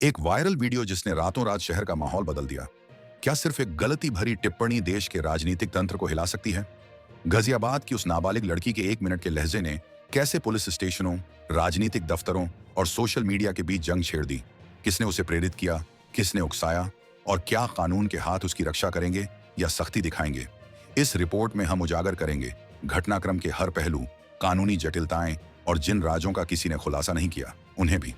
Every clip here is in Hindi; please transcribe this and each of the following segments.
एक वायरल वीडियो जिसने रातों रात शहर का माहौल बदल दिया। क्या सिर्फ एक गलती भरी टिप्पणी देश के राजनीतिक तंत्र को हिला सकती है? गाजियाबाद की उस नाबालिग लड़की के 1 मिनट के लहजे ने कैसे पुलिस स्टेशनों, राजनीतिक दफ्तरों और सोशल मीडिया के बीच जंग छेड़ दी? किसने उसे प्रेरित किया, किसने उकसाया, और क्या कानून के हाथ उसकी रक्षा करेंगे या सख्ती दिखाएंगे? इस रिपोर्ट में हम उजागर करेंगे घटनाक्रम के हर पहलू, कानूनी जटिलताएं और जिन राजों का किसी ने खुलासा नहीं किया, उन्हें भी।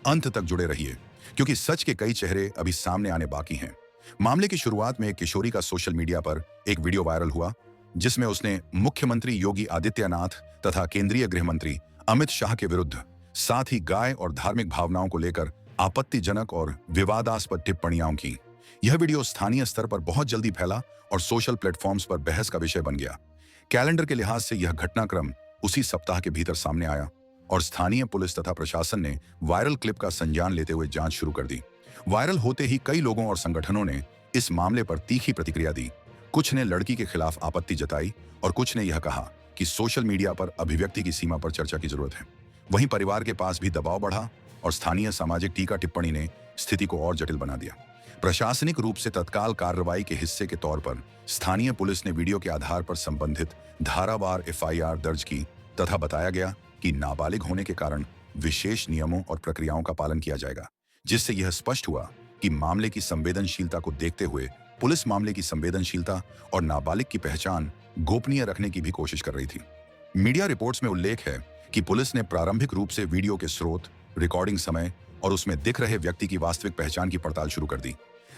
अंत तक जुड़े रहिए, क्योंकि सच के कई चेहरे अभी सामने आने बाकी हैं। मामले की शुरुआत में एक किशोरी का सोशल मीडिया पर एक वीडियो वायरल हुआ, जिसमें उसने मुख्यमंत्री योगी आदित्यनाथ तथा केंद्रीय गृह मंत्री अमित शाह के विरुद्ध, साथ ही गाय और धार्मिक भावनाओं को लेकर आपत्तिजनक और विवादास्पद टिप्पणियां की। यह वीडियो स्थानीय स्तर पर बहुत जल्दी फैला और सोशल प्लेटफॉर्म्स पर बहस का विषय बन गया। कैलेंडर के लिहाज से यह घटनाक्रम उसी सप्ताह के भीतर सामने आया और स्थानीय पुलिस तथा प्रशासन ने वायरल क्लिप का संज्ञान लेते हुए जांच शुरू कर दी। वायरल होते ही कई लोगों और संगठनों ने इस मामले पर तीखी प्रतिक्रिया दी। कुछ ने लड़की के खिलाफ आपत्ति जताई और कुछ ने यह कहा कि सोशल मीडिया पर अभिव्यक्ति की सीमा पर चर्चा की जरूरत है। वहीं परिवार के पास भी दबाव बढ़ा और स्थानीय सामाजिक टीका टिप्पणी ने स्थिति को और जटिल बना दिया। प्रशासनिक रूप से तत्काल कार्रवाई के हिस्से के तौर पर स्थानीय पुलिस ने वीडियो के आधार पर संबंधित धारावार एफआईआर दर्ज की तथा बताया गया कि नाबालिग होने के कारण विशेष नियमों और प्रक्रियाओं का पालन किया जाएगा, जिससे यह स्पष्ट हुआ कि मामले की संवेदनशीलता को देखते हुए पुलिस मामले की संवेदनशीलता और नाबालिग की पहचान गोपनीय रखने की भी कोशिश कर रही थी। मीडिया रिपोर्ट्स में उल्लेख है कि पुलिस ने प्रारंभिक रूप से वीडियो के स्रोत, रिकॉर्डिंग समय और उसमें दिख रहे व्यक्ति की वास्तविक पहचान की पड़ताल शुरू कर दी।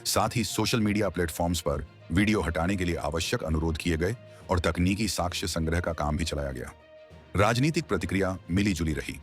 साथ ही सोशल मीडिया प्लेटफॉर्म्स पर वीडियो हटाने के लिए आवश्यक अनुरोध किए गए और तकनीकी साक्ष्य संग्रह का काम भी चलाया गया। राजनीतिक प्रतिक्रिया मिली जुली रही।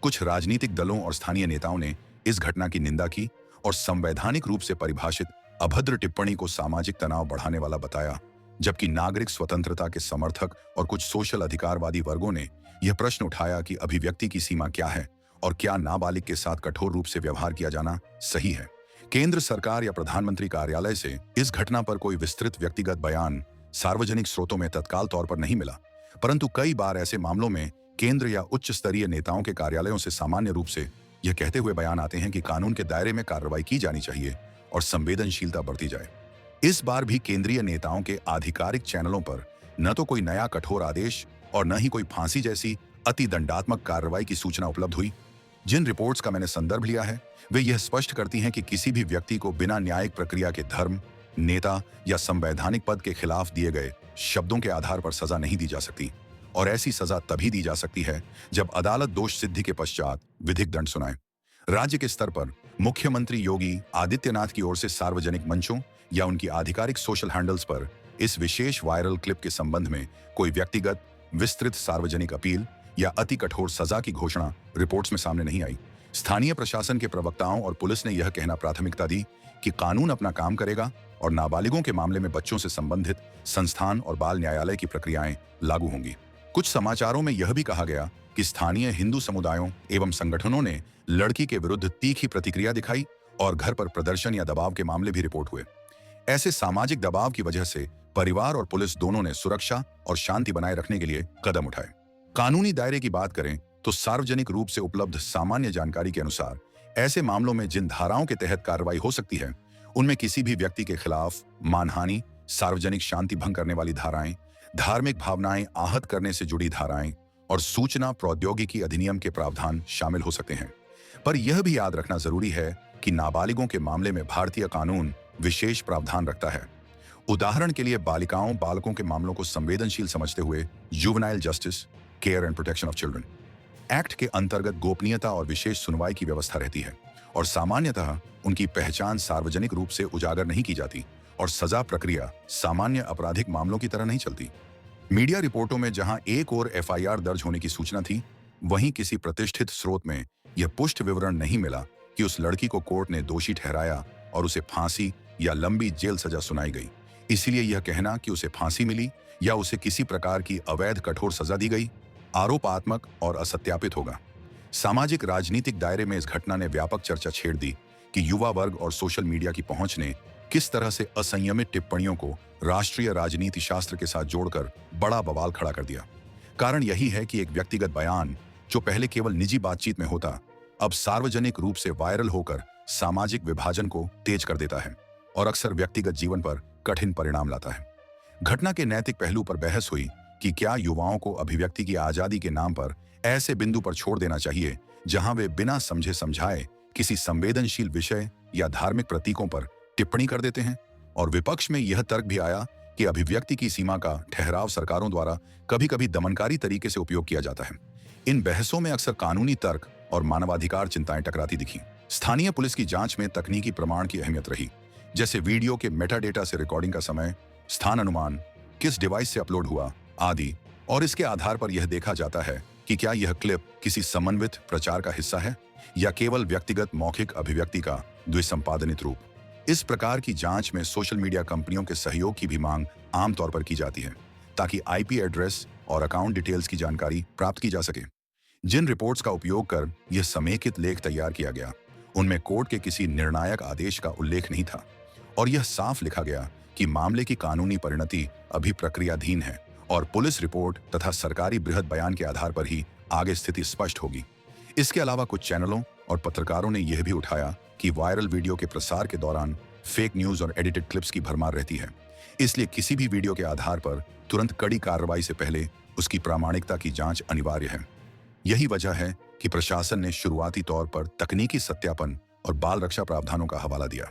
कुछ राजनीतिक दलों और स्थानीय नेताओं ने इस घटना की निंदा की और संवैधानिक रूप से परिभाषित अभद्र टिप्पणी को सामाजिक तनाव बढ़ाने वाला बताया, जबकि नागरिक स्वतंत्रता के समर्थक और कुछ सोशल अधिकारवादी वर्गों ने यह प्रश्न उठाया कि अभिव्यक्ति की सीमा क्या है और क्या नाबालिग के साथ कठोर रूप से व्यवहार किया जाना सही है। केंद्र सरकार या प्रधानमंत्री कार्यालय से इस घटना पर कोई विस्तृत व्यक्तिगत बयान सार्वजनिक स्रोतों में तत्काल तौर पर नहीं मिला, परंतु कई बार ऐसे मामलों में केंद्र या उच्च स्तरीय नेताओं के कार्यालयों से सामान्य रूप से यह कहते हुए बयान आते हैं कि कानून के दायरे में कार्रवाई की जानी चाहिए और संवेदनशीलता बरती जाए। इस बार भी केंद्रीय नेताओं के आधिकारिक चैनलों पर न तो कोई नया कठोर आदेश और न ही कोई फांसी जैसी अति दंडात्मक कार्रवाई की सूचना उपलब्ध हुई। जिन रिपोर्ट्स का मैंने संदर्भ लिया है, वे यह स्पष्ट करती हैं कि किसी भी व्यक्ति को बिना न्यायिक प्रक्रिया के धर्म, नेता या संवैधानिक पद के खिलाफ दिए गए शब्दों के आधार पर सजा नहीं दी जा सकती, और ऐसी सजा तभी दी जा सकती है जब अदालत दोष सिद्धि के पश्चात विधिक दंड सुनाए। राज्य के स्तर पर मुख्यमंत्री योगी आदित्यनाथ की ओर से सार्वजनिक मंचों या उनकी आधिकारिक सोशल हैंडल्स पर इस विशेष वायरल क्लिप के संबंध में कोई व्यक्तिगत विस्तृत सार्वजनिक अपील या अति कठोर सजा की घोषणा रिपोर्ट्स में सामने नहीं आई। स्थानीय प्रशासन के प्रवक्ताओं और पुलिस ने यह कहना प्राथमिकता दी कि कानून अपना काम करेगा और नाबालिगों के मामले में बच्चों से संबंधित संस्थान और बाल न्यायालय की प्रक्रियाएं लागू होंगी। कुछ समाचारों में यह भी कहा गया कि स्थानीय हिंदू समुदायों एवं संगठनों ने लड़की के विरुद्ध तीखी प्रतिक्रिया दिखाई और घर पर प्रदर्शन या दबाव के मामले भी रिपोर्ट हुए। ऐसे सामाजिक दबाव की वजह से परिवार और पुलिस दोनों ने सुरक्षा और शांति बनाए रखने के लिए कदम उठाए। कानूनी दायरे की बात करें तो सार्वजनिक रूप से उपलब्ध सामान्य जानकारी के अनुसार ऐसे मामलों में जिन धाराओं के तहत कार्रवाई हो सकती है, उनमें किसी भी व्यक्ति के खिलाफ मानहानि, सार्वजनिक शांति भंग करने वाली धाराएं, धार्मिक भावनाएं आहत करने से जुड़ी धाराएं और सूचना प्रौद्योगिकी अधिनियम के प्रावधान शामिल हो सकते हैं। पर यह भी याद रखना जरूरी है कि नाबालिगों के मामले में भारतीय कानून विशेष प्रावधान रखता है। उदाहरण के लिए बालिकाओं बालकों के मामलों को संवेदनशील समझते हुए juvenile justice, care and protection of children act के अंतर्गत गोपनीयता और विशेष सुनवाई की व्यवस्था रहती है और सामान्यतः उनकी पहचान सार्वजनिक रूप से उजागर नहीं की जाती और सजा प्रक्रिया सामान्य आपराधिक मामलों की तरह नहीं चलती। मीडिया रिपोर्टों में जहां एक ओर एफआईआर दर्ज होने की सूचना थी, वहीं किसी प्रतिष्ठित स्रोत में यह पुष्ट विवरण नहीं मिला कि उस लड़की को कोर्ट ने दोषी ठहराया और उसे फांसी या लंबी जेल सजा सुनाई गई। इसलिए यह कहना कि उसे फांसी मिली या उसे किसी प्रकार की अवैध कठोर सजा दी गई आरोपात्मक और असत्यापित होगा। सामाजिक राजनीतिक दायरे में इस घटना ने व्यापक चर्चा छेड़ दी कि युवा वर्ग और सोशल मीडिया की पहुंच ने किस तरह से असंयमित टिप्पणियों को राष्ट्रीय राजनीति शास्त्र के साथ जोड़कर बड़ा बवाल खड़ा कर दिया। कारण यही है कि एक व्यक्तिगत बयान जो पहले केवल निजी बातचीत में होता, अब सार्वजनिक रूप से वायरल होकर सामाजिक विभाजन को तेज कर देता है और अक्सर व्यक्तिगत जीवन पर कठिन परिणाम लाता है। घटना के नैतिक पहलू पर बहस हुई कि क्या युवाओं को अभिव्यक्ति की आजादी के नाम पर ऐसे बिंदु पर छोड़ देना चाहिए जहां वे बिना समझे समझाए किसी संवेदनशील विषय या धार्मिक प्रतीकों पर टिप्पणी कर देते हैं। और विपक्ष में यह तर्क भी आया कि अभिव्यक्ति की सीमा का ठहराव सरकारों द्वारा कभी-कभी दमनकारी तरीके से उपयोग किया जाता है। इन बहसों में अक्सर कानूनी तर्क और मानवाधिकार चिंताएं टकराती दिखी। स्थानीय पुलिस की जांच में तकनीकी प्रमाण की अहमियत रही, जैसे वीडियो के मेटाडेटा से रिकॉर्डिंग का समय, स्थान अनुमान, किस डिवाइस से अपलोड हुआ आदि। और इसके आधार पर यह देखा जाता है कि क्या यह क्लिप किसी समन्वित प्रचार का हिस्सा है या केवल व्यक्तिगत मौखिक अभिव्यक्ति का द्विसंपादनित रूप। इस प्रकार की जांच में सोशल मीडिया कंपनियों के सहयोग की भी मांग आमतौर पर की जाती है, ताकि आईपी एड्रेस और अकाउंट डिटेल्स की जानकारी प्राप्त की जा सके। जिन रिपोर्ट्स का उपयोग कर यह समेकित लेख तैयार किया गया, उनमें कोर्ट के किसी निर्णायक आदेश का उल्लेख नहीं था और यह साफ लिखा गया कि मामले की कानूनी परिणति अभी प्रक्रियाधीन है और पुलिस रिपोर्ट तथा सरकारी बृहद बयान के आधार पर ही आगे स्थिति स्पष्ट होगी। इसके अलावा कुछ चैनलों और पत्रकारों ने यह भी उठाया कि वायरल वीडियो के प्रसार के दौरान फेक न्यूज और एडिटेड क्लिप्स की भरमार रहती है, इसलिए किसी भी वीडियो के आधार पर तुरंत कड़ी कार्रवाई से पहले उसकी प्रामाणिकता की जांच अनिवार्य है। यही वजह है कि प्रशासन ने शुरुआती तौर पर तकनीकी सत्यापन और बाल रक्षा प्रावधानों का हवाला दिया।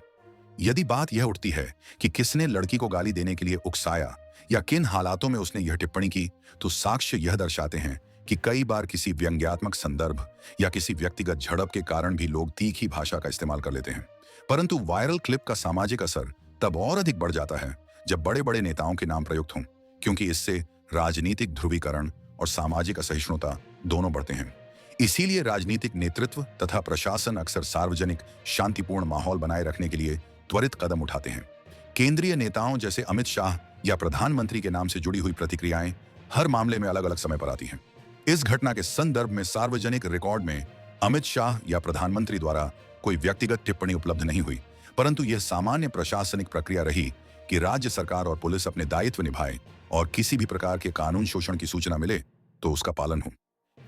यदि बात यह उठती है कि किसने लड़की को गाली देने के लिए उकसाया या किन हालातों में उसने यह टिप्पणी की, तो साक्ष्य यह दर्शाते हैं कि कई बार किसी व्यंग्यात्मक संदर्भ या किसी व्यक्तिगत झड़प के कारण भी लोग तीखी भाषा का इस्तेमाल कर लेते हैं। परंतु वायरल क्लिप का सामाजिक असर तब और अधिक बढ़ जाता है जब बड़े बड़े नेताओं के नाम प्रयुक्त हों, क्योंकि इससे राजनीतिक ध्रुवीकरण और सामाजिक असहिष्णुता दोनों बढ़ते हैं। इसीलिए राजनीतिक नेतृत्व तथा प्रशासन अक्सर सार्वजनिक शांतिपूर्ण माहौल बनाए रखने के लिए त्वरित कदम उठाते हैं। केंद्रीय नेताओं जैसे अमित शाह या प्रधानमंत्री के नाम से जुड़ी हुई प्रतिक्रियाएं हर मामले में अलग अलग समय पर आती हैं। इस घटना के संदर्भ में सार्वजनिक रिकॉर्ड में अमित शाह या प्रधानमंत्री द्वारा कोई व्यक्तिगत टिप्पणी उपलब्ध नहीं हुई, परंतु यह सामान्य प्रशासनिक प्रक्रिया रही कि राज्य सरकार और पुलिस अपने दायित्व निभाए और किसी भी प्रकार के कानून शोषण की सूचना मिले तो उसका पालन हो।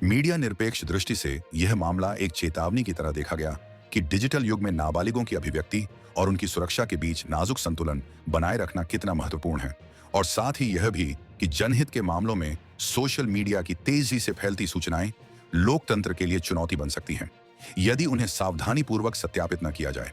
मीडिया निरपेक्ष दृष्टि से यह मामला एक चेतावनी की तरह देखा गया कि डिजिटल युग में नाबालिगों की अभिव्यक्ति और उनकी सुरक्षा के बीच नाजुक संतुलन बनाए रखना कितना महत्वपूर्ण है, और साथ ही यह भी कि जनहित के मामलों में सोशल मीडिया की तेजी से फैलती सूचनाएं लोकतंत्र के लिए चुनौती बन सकती हैं, यदि उन्हें सावधानीपूर्वक सत्यापित न किया जाए।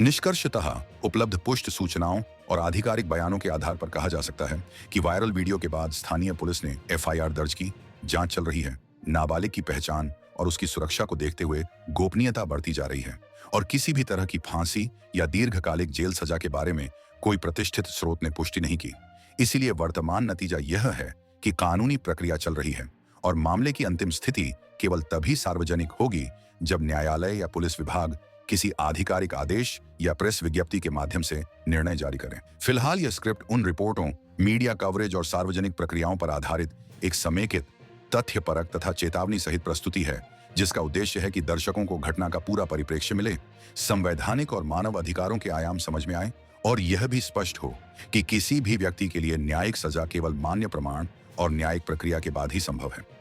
निष्कर्षतः उपलब्ध पुष्ट सूचनाओं और आधिकारिक बयानों के आधार पर कहा जा सकता है कि वायरल वीडियो के बाद स्थानीय पुलिस ने एफआईआर दर्ज की, जांच चल रही है। नाबालिग की पहचान और उसकी सुरक्षा को देखते हुए गोपनीयता बढ़ती जा रही है और किसी भी तरह की फांसी या दीर्घकालिक जेल सजा के बारे में कोई प्रतिष्ठित स्रोत ने पुष्टि नहीं की। इसीलिए वर्तमान नतीजा यह है कि कानूनी प्रक्रिया चल रही है और मामले की अंतिम स्थिति केवल तभी सार्वजनिक होगी जब न्यायालय या पुलिस विभाग किसी आधिकारिक आदेश या प्रेस विज्ञप्ति के माध्यम से निर्णय जारी करें। फिलहाल यह स्क्रिप्ट उन रिपोर्टों, मीडिया कवरेज और सार्वजनिक प्रक्रियाओं पर आधारित एक समेकित, तथ्यपरक तथा चेतावनी सहित प्रस्तुति है, जिसका उद्देश्य है कि दर्शकों को घटना का पूरा परिप्रेक्ष्य मिले, संवैधानिक और मानव अधिकारों के आयाम समझ में आए और यह भी स्पष्ट हो कि किसी भी व्यक्ति के लिए न्यायिक सजा केवल मान्य प्रमाण और न्यायिक प्रक्रिया के बाद ही संभव है।